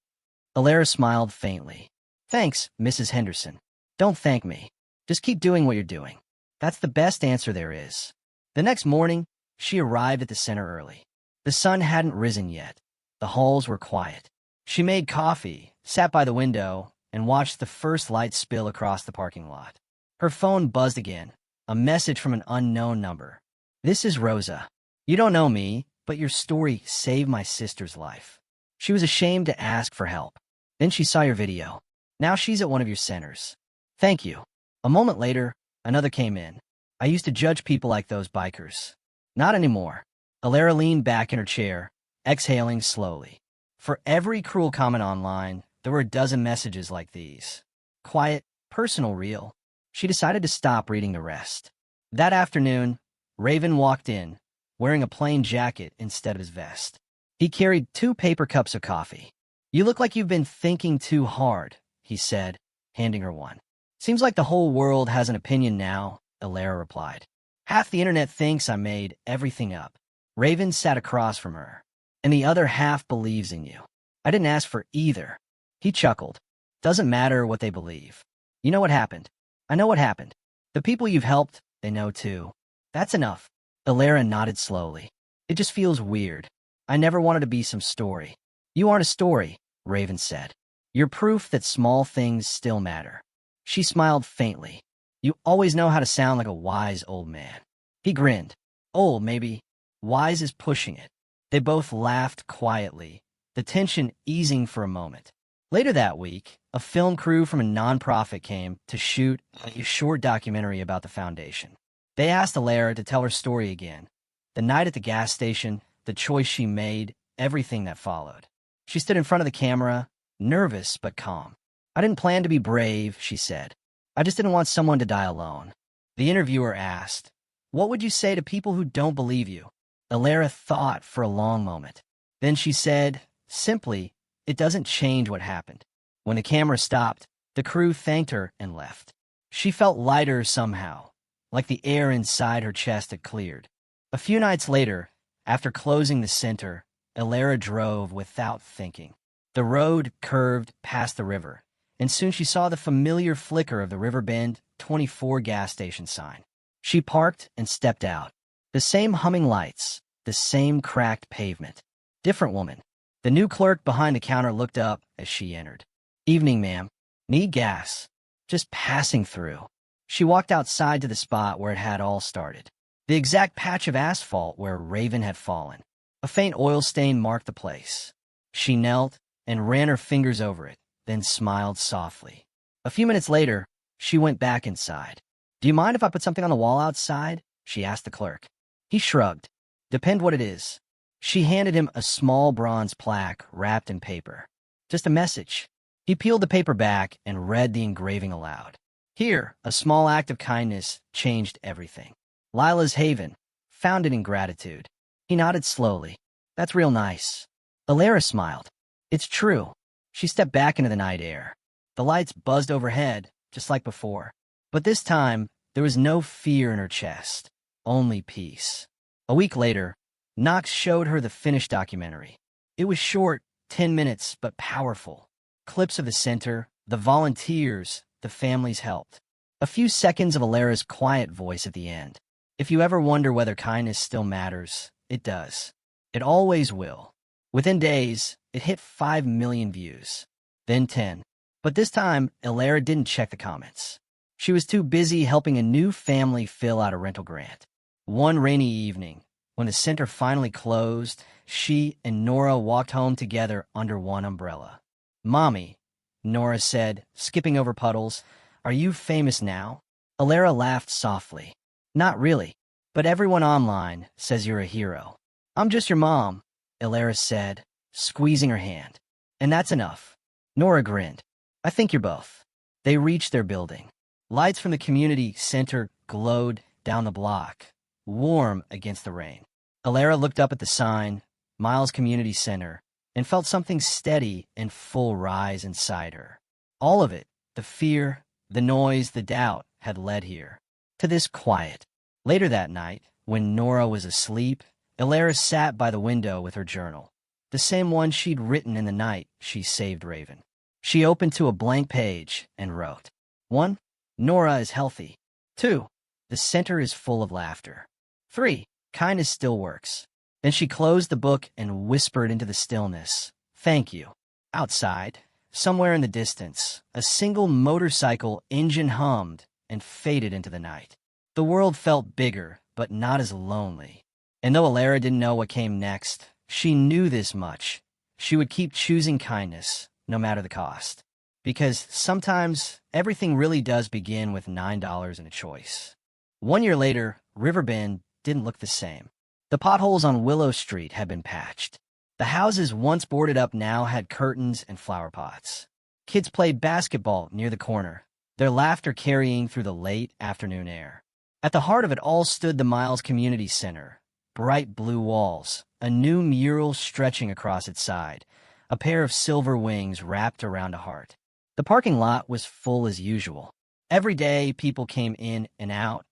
A: Alaris smiled faintly. "Thanks, Mrs. Henderson. Don't thank me. Just keep doing what you're doing. That's the best answer there is." The next morning, she arrived at the center early. The sun hadn't risen yet. The halls were quiet. She made coffee, sat by the window, and watched the first light spill across the parking lot. Her phone buzzed again, a message from an unknown number. "This is Rosa. You don't know me, but your story saved my sister's life." She was ashamed to ask for help. "Then she saw your video. Now she's at one of your centers." "Thank you." A moment later, another came in. "I used to judge people like those bikers. Not anymore." Alara leaned back in her chair, exhaling slowly. For every cruel comment online, there were a dozen messages like these. Quiet, personal, real. She decided to stop reading the rest. That afternoon, Raven walked in, wearing a plain jacket instead of his vest. He carried 2 paper cups of coffee. "You look like you've been thinking too hard," he said, handing her one. "Seems like the whole world has an opinion now," Alara replied. "Half the internet thinks I made everything up." Raven sat across from her. "And the other half believes in you. I didn't ask for either." He chuckled. "Doesn't matter what they believe. You know what happened. I know what happened. The people you've helped, they know too. That's enough." Alara nodded slowly. "It just feels weird. I never wanted to be some story." "You aren't a story," Raven said. "You're proof that small things still matter." She smiled faintly. "You always know how to sound like a wise old man." He grinned. "Old, maybe. Wise is pushing it." They both laughed quietly, the tension easing for a moment. Later that week, a film crew from a nonprofit came to shoot a short documentary about the foundation. They asked Alara to tell her story again. The night at the gas station, the choice she made, everything that followed. She stood in front of the camera, nervous but calm. "I didn't plan to be brave," she said. "I just didn't want someone to die alone." The interviewer asked, "What would you say to people who don't believe you?" Alara thought for a long moment. Then she said, simply, "It doesn't change what happened." When the camera stopped, the crew thanked her and left. She felt lighter somehow, like the air inside her chest had cleared. A few nights later, after closing the center, Alara drove without thinking. The road curved past the river, and soon she saw the familiar flicker of the Riverbend 24 gas station sign. She parked and stepped out. The same humming lights, the same cracked pavement. Different woman. The new clerk behind the counter looked up as she entered. "Evening, ma'am. Need gas?" "Just passing through." She walked outside to the spot where it had all started. The exact patch of asphalt where Raven had fallen. A faint oil stain marked the place. She knelt and ran her fingers over it, then smiled softly. A few minutes later, she went back inside. "Do you mind if I put something on the wall outside?" she asked the clerk. He shrugged. "Depend what it is." She handed him a small bronze plaque wrapped in paper. "Just a message." He peeled the paper back and read the engraving aloud. "Here, a small act of kindness changed everything. Lila's Haven, founded in gratitude." He nodded slowly. "That's real nice." Alara smiled. "It's true." She stepped back into the night air. The lights buzzed overhead, just like before. But this time, there was no fear in her chest, only peace. A week later, Knox showed her the finished documentary. It was short, 10 minutes, but powerful. Clips of the center, the volunteers, the families helped. A few seconds of Alara's quiet voice at the end. If you ever wonder whether kindness still matters, it does. It always will. Within days, it hit 5 million views. Then 10. But this time, Alara didn't check the comments. She was too busy helping a new family fill out a rental grant. One rainy evening, when the center finally closed, she and Nora walked home together under one umbrella. "Mommy," Nora said, skipping over puddles, "are you famous now?" Alara laughed softly. "Not really, but everyone online says you're a hero." "I'm just your mom," Alara said, squeezing her hand. "And that's enough." Nora grinned. "I think you're both." They reached their building. Lights from the community center glowed down the block, warm against the rain. Alara looked up at the sign, Miles Community Center, and felt something steady and full rise inside her. All of it, the fear, the noise, the doubt, had led here, to this quiet. Later that night, when Nora was asleep, Alara sat by the window with her journal, the same one she'd written in the night she saved Raven. She opened to a blank page and wrote, 1. Nora is healthy. 2. The center is full of laughter. 3. Kindness still works. Then she closed the book and whispered into the stillness, "Thank you." Outside, somewhere in the distance, a single motorcycle engine hummed and faded into the night. The world felt bigger, but not as lonely. And though Alara didn't know what came next, she knew this much. She would keep choosing kindness, no matter the cost. Because sometimes everything really does begin with $9 and a choice. 1 year later, Riverbend didn't look the same. The potholes on Willow Street had been patched. The houses once boarded up now had curtains and flower pots. Kids played basketball near the corner, their laughter carrying through the late afternoon air. At the heart of it all stood the Miles Community Center, bright blue walls, a new mural stretching across its side, a pair of silver wings wrapped around a heart. The parking lot was full as usual. Every day, people came in and out,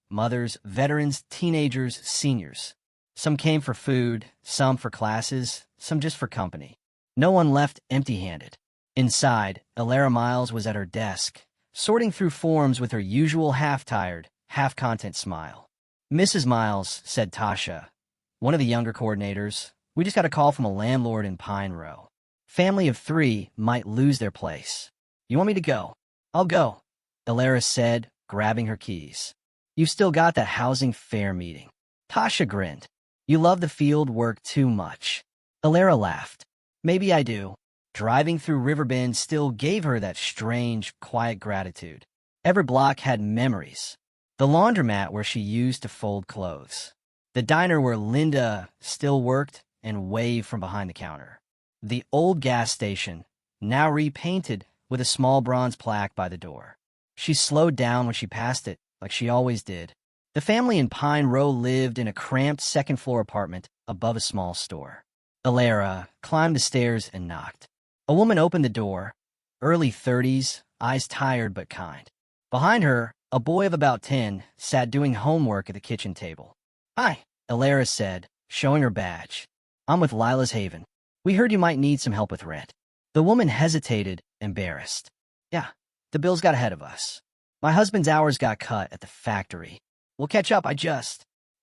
A: mothers, veterans, teenagers, seniors. Some came for food, some for classes, some just for company. No one left empty-handed. Inside, Alara Miles was at her desk, sorting through forms with her usual half-tired, half-content smile. "Mrs. Miles," said Tasha, one of the younger coordinators, "we just got a call from a landlord in Pine Row. Family of 3 might lose their place. You want me to go?" "I'll go," Alara said, grabbing her keys. "You've still got that housing fair meeting." Tasha grinned. "You love the field work too much." Alara laughed. "Maybe I do." Driving through Riverbend still gave her that strange, quiet gratitude. Every block had memories. The laundromat where she used to fold clothes. The diner where Linda still worked and waved from behind the counter. The old gas station, now repainted with a small bronze plaque by the door. She slowed down when she passed it, like she always did. The family in Pine Row lived in a cramped second-floor apartment above a small store. Alara climbed the stairs and knocked. A woman opened the door, early 30s, eyes tired but kind. Behind her, a boy of about 10 sat doing homework at the kitchen table. "Hi," Alara said, showing her badge. "I'm with Lila's Haven. We heard you might need some help with rent." The woman hesitated, embarrassed. "Yeah, the bills got ahead of us. My husband's hours got cut at the factory. We'll catch up,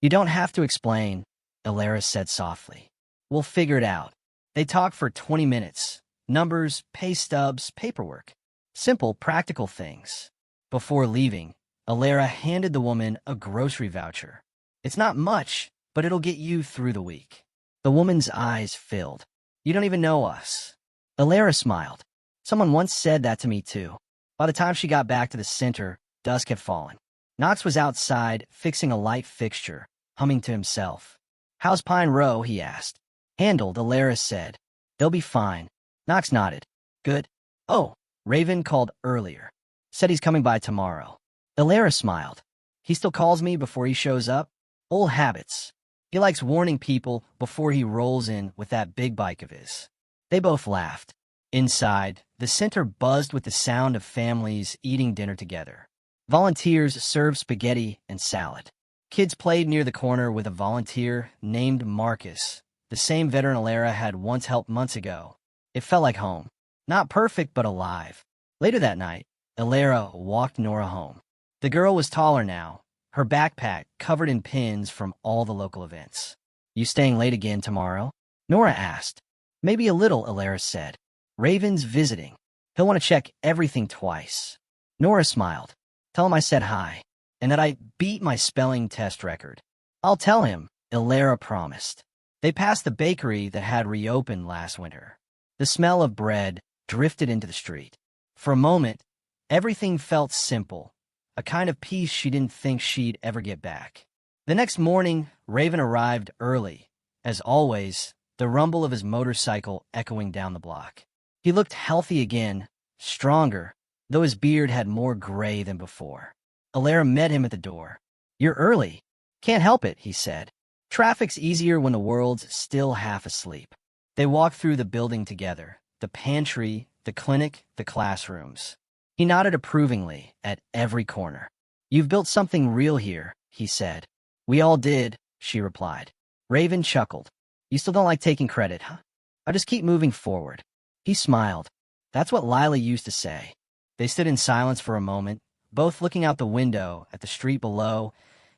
A: You don't have to explain," Alara said softly. "We'll figure it out." They talked for 20 minutes. Numbers, pay stubs, paperwork. Simple, practical things. Before leaving, Alara handed the woman a grocery voucher. "It's not much, but it'll get you through the week." The woman's eyes filled. "You don't even know us." Alara smiled. "Someone once said that to me, too." By the time she got back to the center, dusk had fallen. Knox was outside, fixing a light fixture, humming to himself. "How's Pine Row?" he asked. "Handled," Alara said. "They'll be fine." Knox nodded. "Good." "Oh, Raven called earlier. Said he's coming by tomorrow." Alara smiled. "He still calls me before he shows up?" "Old habits. He likes warning people before he rolls in with that big bike of his." They both laughed. Inside, the center buzzed with the sound of families eating dinner together. Volunteers served spaghetti and salad. Kids played near the corner with a volunteer named Marcus, the same veteran Alara had once helped months ago. It felt like home. Not perfect, but alive. Later that night, Alara walked Nora home. The girl was taller now, her backpack covered in pins from all the local events. "You staying late again tomorrow?" Nora asked. "Maybe a little," Alara said. "Raven's visiting. He'll want to check everything twice." Nora smiled. "Tell him I said hi, and that I beat my spelling test record." I'll tell him, Ilara promised. They passed the bakery that had reopened last winter. The smell of bread drifted into the street. For a moment, everything felt simple, a kind of peace she didn't think she'd ever get back. The next morning, Raven arrived early. As always, the rumble of his motorcycle echoing down the block. He looked healthy again, stronger, though his beard had more gray than before. Ilara met him at the door. "You're early." "Can't help it," he said. "Traffic's easier when the world's still half asleep." They walked through the building together, the pantry, the clinic, the classrooms. He nodded approvingly at every corner. "You've built something real here," he said. "We all did," she replied. Raven chuckled. "You still don't like taking credit, huh?" "I just keep moving forward." He smiled. "That's what Lila used to say." They stood in silence for a moment, both looking out the window at the street below,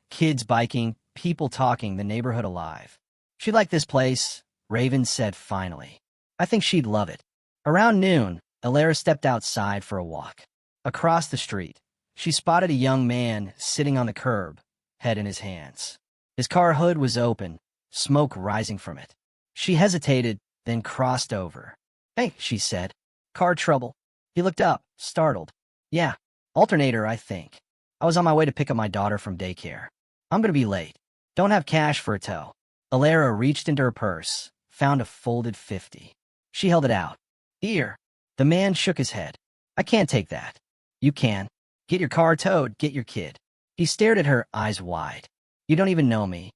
A: kids biking, people talking, the neighborhood alive. "She'd like this place," Raven said finally. "I think she'd love it." Around noon, Ilara stepped outside for a walk. Across the street, she spotted a young man sitting on the curb, head in his hands. His car hood was open, smoke rising from it. She hesitated, then crossed over. "Hey," she said. "Car trouble?" He looked up, startled. "Yeah, alternator, I think. I was on my way to pick up my daughter from daycare. I'm gonna be late. Don't have cash for a tow." Ilara reached into her purse, found a folded 50. She held it out. "Here." The man shook his head. "I can't take that." "You can. Get your car towed, get your kid." He stared at her, eyes wide. "You don't even know me."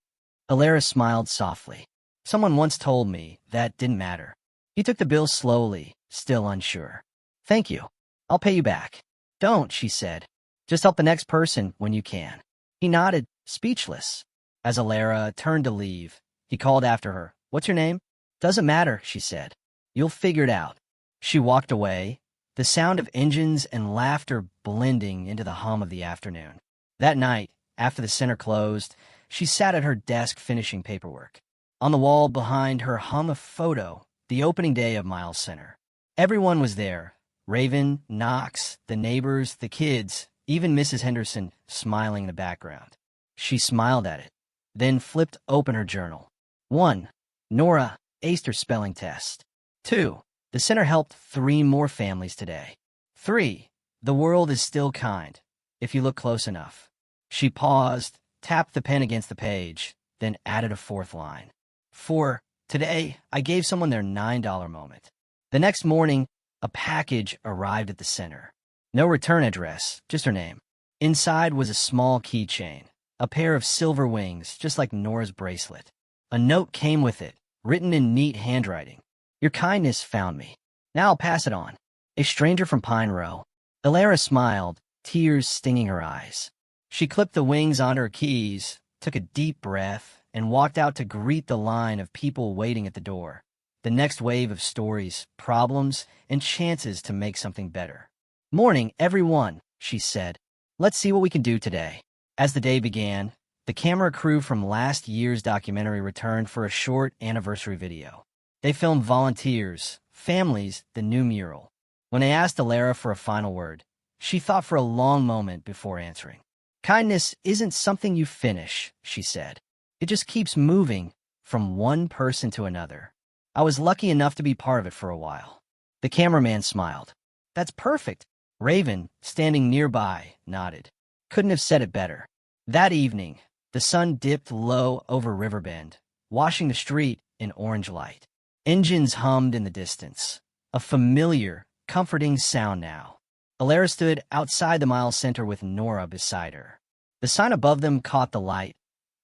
A: Ilara smiled softly. "Someone once told me that didn't matter." He took the bill slowly, still unsure. "Thank you. I'll pay you back." "Don't," she said. "Just help the next person when you can." He nodded, speechless. As Ilara turned to leave, he called after her. "What's your name?" "Doesn't matter," she said. "You'll figure it out." She walked away, the sound of engines and laughter blending into the hum of the afternoon. That night, after the center closed, she sat at her desk finishing paperwork. On the wall behind her hung a photo, the opening day of Miles Center. Everyone was there. Raven, Knox, the neighbors, the kids, even Mrs. Henderson smiling in the background. She smiled at it, then flipped open her journal. 1. Nora aced her spelling test. 2. The center helped 3 more families today. 3. The world is still kind, if you look close enough. She paused, tapped the pen against the page, then added a 4th line. 4. Today, I gave someone their $9 moment. The next morning, a package arrived at the center. No return address, just her name. Inside was a small keychain, a pair of silver wings, just like Nora's bracelet. A note came with it, written in neat handwriting. "Your kindness found me. Now I'll pass it on. A stranger from Pine Row." Ilara smiled, tears stinging her eyes. She clipped the wings onto her keys, took a deep breath, and walked out to greet the line of people waiting at the door. The next wave of stories, problems, and chances to make something better. "Morning, everyone," she said. "Let's see what we can do today." As the day began, the camera crew from last year's documentary returned for a short anniversary video. They filmed volunteers, families, the new mural. When they asked Ilara for a final word, she thought for a long moment before answering. "Kindness isn't something you finish," she said. "It just keeps moving from one person to another. I was lucky enough to be part of it for a while." The cameraman smiled. "That's perfect." Raven, standing nearby, nodded. Couldn't have said it better. That evening, the sun dipped low over Riverbend, washing the street in orange light. Engines hummed in the distance, a familiar, comforting sound now. Ilara stood outside the Miles Center with Nora beside her. The sign above them caught the light.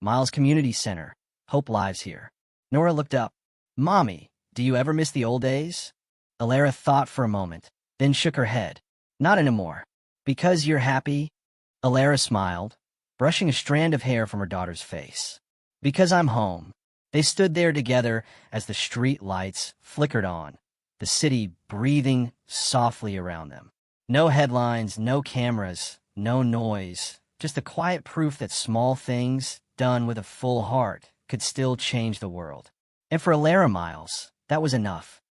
A: Miles Community Center. Hope lives here. Nora looked up. "Mommy, do you ever miss the old days?" Ilara thought for a moment, then shook her head. "Not anymore." "Because you're happy?" Ilara smiled, brushing a strand of hair from her daughter's face. "Because I'm home." They stood there together as the street lights flickered on, the city breathing softly around them. No headlines, no cameras, no noise, just the quiet proof that small things, done with a full heart, could still change the world. And for Ilara Miles, that was enough.